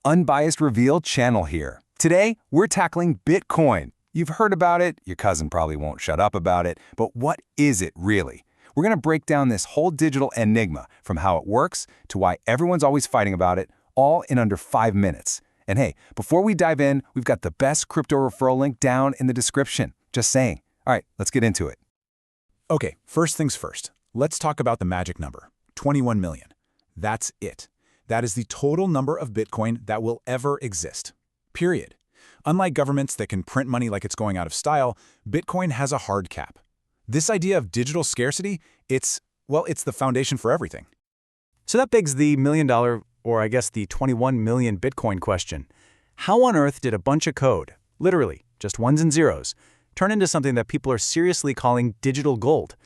Unbiased Reveal channel here. Today, we're tackling Bitcoin. You've heard about it, your cousin probably won't shut up about it, but what is it really? We're going to break down this whole digital enigma from how it works to why everyone's always fighting about it, all in under 5 minutes. And hey, before we dive in, we've got the best crypto referral link down in the description. Just saying. All right, let's get into it. Okay, first things first. Let's talk about the magic number, 21 million. That's it. That is the total number of Bitcoin that will ever exist. Period. Unlike governments that can print money like it's going out of style, Bitcoin has a hard cap. This idea of digital scarcity, it's the foundation for everything. So that begs the $1 million, or I guess the 21 million Bitcoin question. How on earth did a bunch of code, literally just ones and zeros, turn into something that people are seriously calling digital gold?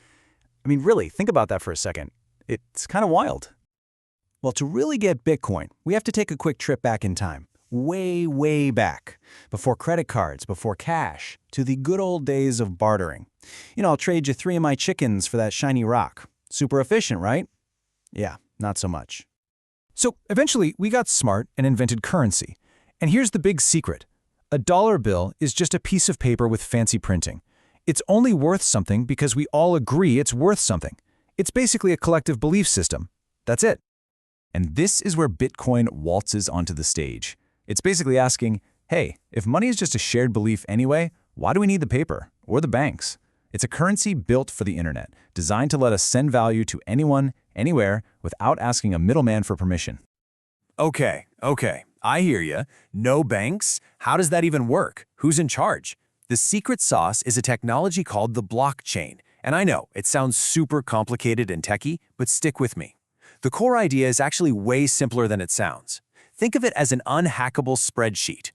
I mean, really, think about that for a second. It's kind of wild. Well, to really get Bitcoin, we have to take a quick trip back in time. Way, way back. Before credit cards, before cash, to the good old days of bartering. I'll trade you 3 of my chickens for that shiny rock. Super efficient, right? Yeah, not so much. So eventually, we got smart and invented currency. And here's the big secret. A dollar bill is just a piece of paper with fancy printing. It's only worth something because we all agree it's worth something. It's basically a collective belief system. That's it. And this is where Bitcoin waltzes onto the stage. It's basically asking, hey, if money is just a shared belief anyway, why do we need the paper or the banks? It's a currency built for the internet, designed to let us send value to anyone, anywhere, without asking a middleman for permission. Okay, I hear you. No banks? How does that even work? Who's in charge? The secret sauce is a technology called the blockchain. And I know, it sounds super complicated and techy, but stick with me. The core idea is actually way simpler than it sounds. Think of it as an unhackable spreadsheet.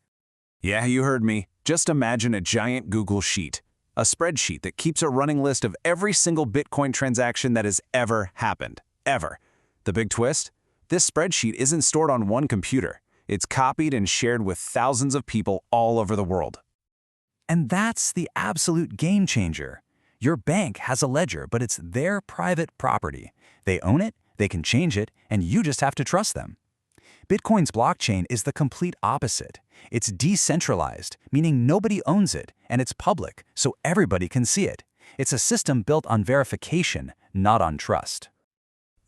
Yeah, you heard me. Just imagine a giant Google sheet. A spreadsheet that keeps a running list of every single Bitcoin transaction that has ever happened. Ever. The big twist? This spreadsheet isn't stored on one computer. It's copied and shared with thousands of people all over the world. And that's the absolute game changer. Your bank has a ledger, but it's their private property. They own it, they can change it, and you just have to trust them. Bitcoin's blockchain is the complete opposite. It's decentralized, meaning nobody owns it, and it's public, so everybody can see it. It's a system built on verification, not on trust.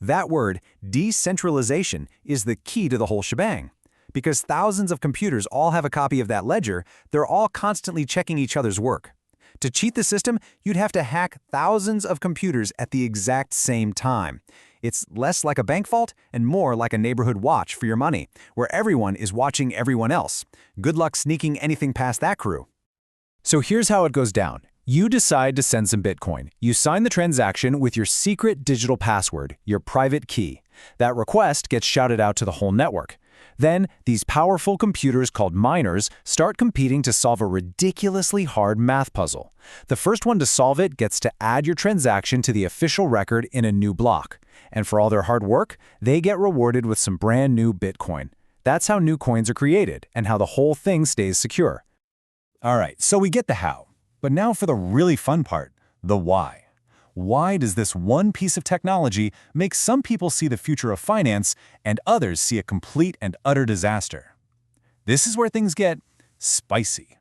That word, decentralization, is the key to the whole shebang. Because thousands of computers all have a copy of that ledger, they're all constantly checking each other's work. To cheat the system, you'd have to hack thousands of computers at the exact same time. It's less like a bank vault and more like a neighborhood watch for your money, where everyone is watching everyone else. Good luck sneaking anything past that crew. So here's how it goes down. You decide to send some Bitcoin. You sign the transaction with your secret digital password, your private key. That request gets shouted out to the whole network. Then, these powerful computers called miners start competing to solve a ridiculously hard math puzzle. The first one to solve it gets to add your transaction to the official record in a new block. And for all their hard work, they get rewarded with some brand new Bitcoin. That's how new coins are created and how the whole thing stays secure. All right, so we get the how. But now for the really fun part, the why. Why does this one piece of technology make some people see the future of finance and others see a complete and utter disaster? This is where things get spicy.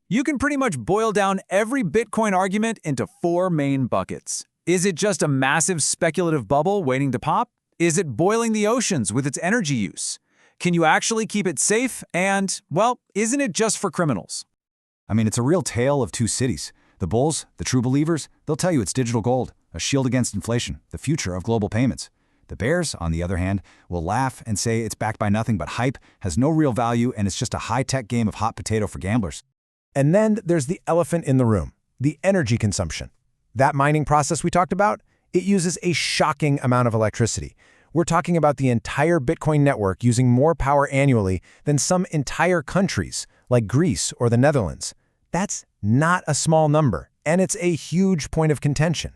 You can pretty much boil down every Bitcoin argument into 4 main buckets. Is it just a massive speculative bubble waiting to pop? Is it boiling the oceans with its energy use? Can you actually keep it safe? And, well, isn't it just for criminals? I mean, it's a real tale of two cities. The bulls, the true believers, they'll tell you it's digital gold, a shield against inflation, the future of global payments. The bears, on the other hand, will laugh and say it's backed by nothing but hype, has no real value, and it's just a high-tech game of hot potato for gamblers. And then there's the elephant in the room, the energy consumption. That mining process we talked about, it uses a shocking amount of electricity. We're talking about the entire Bitcoin network using more power annually than some entire countries, like Greece or the Netherlands. That's not a small number, and it's a huge point of contention.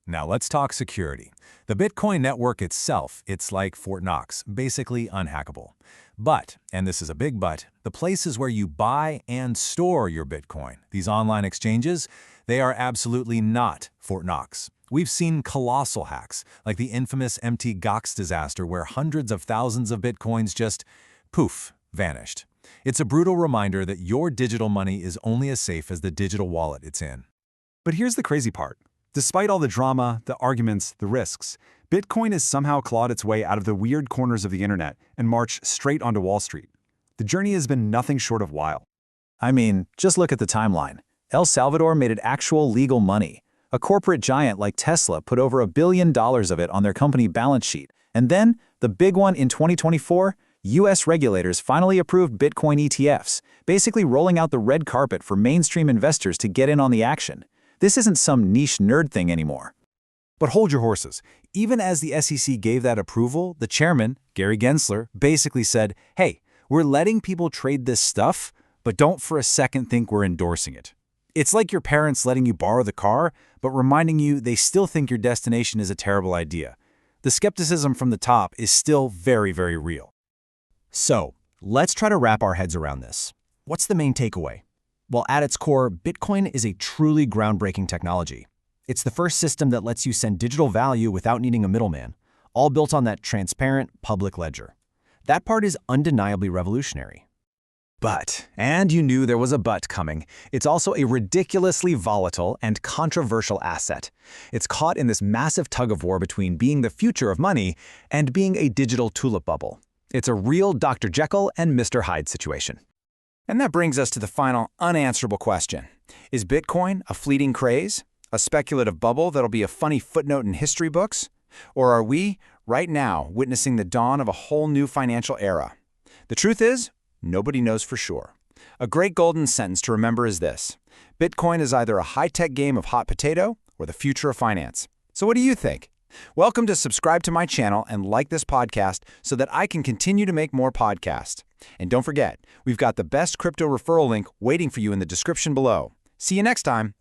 Now let's talk security. The Bitcoin network itself, it's like Fort Knox, basically unhackable. But, and this is a big but, the places where you buy and store your Bitcoin, these online exchanges, they are absolutely not Fort Knox. We've seen colossal hacks, like the infamous Mt. Gox disaster where hundreds of thousands of Bitcoins just, poof, vanished. It's a brutal reminder that your digital money is only as safe as the digital wallet it's in. But here's the crazy part. Despite all the drama, the arguments, the risks, Bitcoin has somehow clawed its way out of the weird corners of the internet and marched straight onto Wall Street. The journey has been nothing short of wild. I mean, just look at the timeline. El Salvador made it actual legal money. A corporate giant like Tesla put over $1 billion of it on their company balance sheet. And then, the big one in 2024, U.S. regulators finally approved Bitcoin ETFs, basically rolling out the red carpet for mainstream investors to get in on the action. This isn't some niche nerd thing anymore. But hold your horses. Even as the SEC gave that approval, the chairman, Gary Gensler, basically said, hey, we're letting people trade this stuff, but don't for a second think we're endorsing it. It's like your parents letting you borrow the car, but reminding you they still think your destination is a terrible idea. The skepticism from the top is still very, very real. So, let's try to wrap our heads around this. What's the main takeaway? Well, at its core, Bitcoin is a truly groundbreaking technology. It's the first system that lets you send digital value without needing a middleman, all built on that transparent public ledger. That part is undeniably revolutionary. But, and you knew there was a but coming, it's also a ridiculously volatile and controversial asset. It's caught in this massive tug-of-war between being the future of money and being a digital tulip bubble. It's a real Dr. Jekyll and Mr. Hyde situation. And that brings us to the final unanswerable question. Is Bitcoin a fleeting craze? A speculative bubble that'll be a funny footnote in history books? Or are we, right now, witnessing the dawn of a whole new financial era? The truth is, nobody knows for sure. A great golden sentence to remember is this: Bitcoin is either a high-tech game of hot potato or the future of finance. So what do you think? Welcome to subscribe to my channel and like this podcast so that I can continue to make more podcasts. And don't forget, we've got the best crypto referral link waiting for you in the description below. See you next time.